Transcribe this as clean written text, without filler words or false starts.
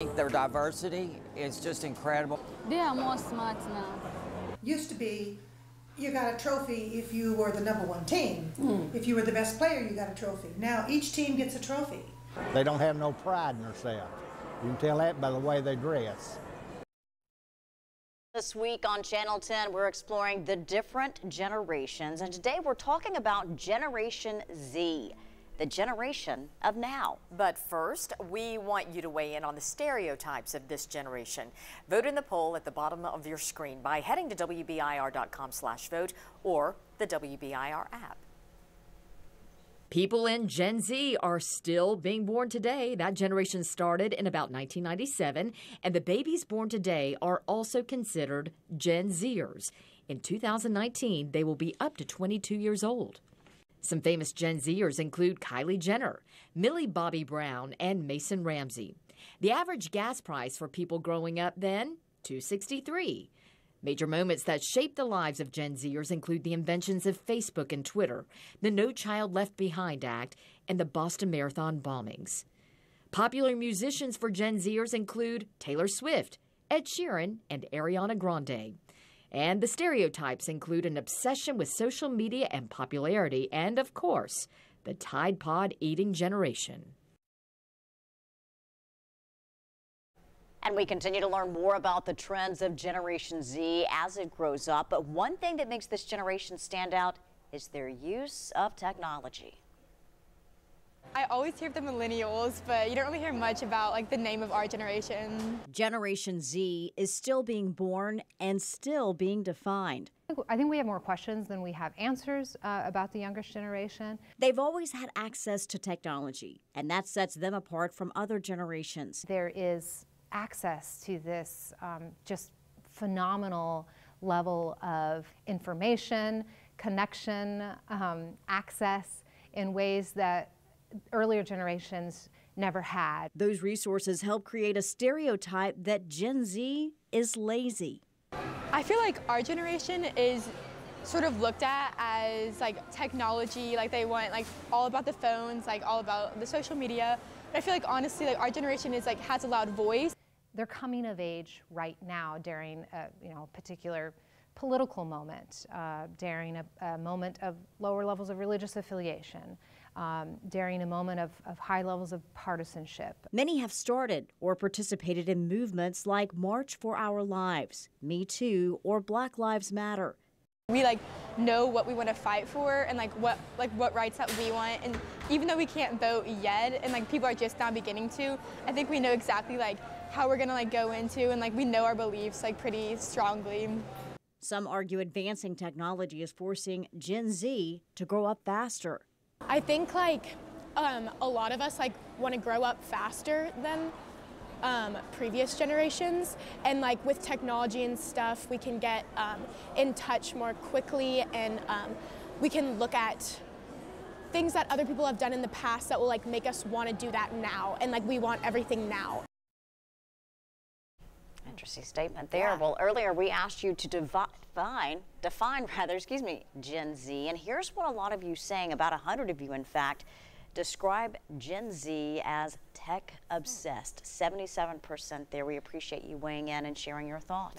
Their diversity is just incredible. They are more smart now. Used to be, you got a trophy if you were the #1 team. If you were the best player, you got a trophy. Now each team gets a trophy. They don't have no pride in themselves. You can tell that by the way they dress. This week on Channel 10, we're exploring the different generations, and today we're talking about Generation Z, the generation of now. But first, we want you to weigh in on the stereotypes of this generation. Vote in the poll at the bottom of your screen by heading to WBIR.com/vote or the WBIR app. People in Gen Z are still being born today. That generation started in about 1997, and the babies born today are also considered Gen Zers. In 2019, they will be up to 22 years old. Some famous Gen Zers include Kylie Jenner, Millie Bobby Brown, and Mason Ramsey. The average gas price for people growing up then, $2.63. Major moments that shaped the lives of Gen Zers include the inventions of Facebook and Twitter, the No Child Left Behind Act, and the Boston Marathon bombings. Popular musicians for Gen Zers include Taylor Swift, Ed Sheeran, and Ariana Grande. And the stereotypes include an obsession with social media and popularity, and, of course, the Tide Pod eating generation. And we continue to learn more about the trends of Generation Z as it grows up. But one thing that makes this generation stand out is their use of technology. I always hear of the millennials, but you don't really hear much about the name of our generation. Generation Z is still being born and still being defined. I think we have more questions than we have answers about the youngest generation. They've always had access to technology, and that sets them apart from other generations. There is access to this just phenomenal level of information, connection, access in ways that earlier generations never had. Those resources help create a stereotype that Gen Z is lazy. I feel like our generation is sort of looked at as technology, they want all about the phones, all about the social media. But I feel like honestly, our generation is has a loud voice. They're coming of age right now during a particular political moment, during a moment of lower levels of religious affiliation, during a moment of high levels of partisanship. Many have started or participated in movements like March for Our Lives, Me Too, or Black Lives Matter. We know what we want to fight for and what rights that we want, and even though we can't vote yet and people are just now beginning to, I think we know exactly how we're gonna go into, and we know our beliefs pretty strongly. Some argue advancing technology is forcing Gen Z to grow up faster. I think a lot of us want to grow up faster than previous generations, and with technology and stuff we can get in touch more quickly, and we can look at things that other people have done in the past that will make us want to do that now, and we want everything now. Interesting statement there. Yeah. Well, earlier we asked you to define Gen Z, and here's what a lot of you saying, about 100 of you in fact, describe Gen Z as tech obsessed. 77% there. We appreciate you weighing in and sharing your thoughts.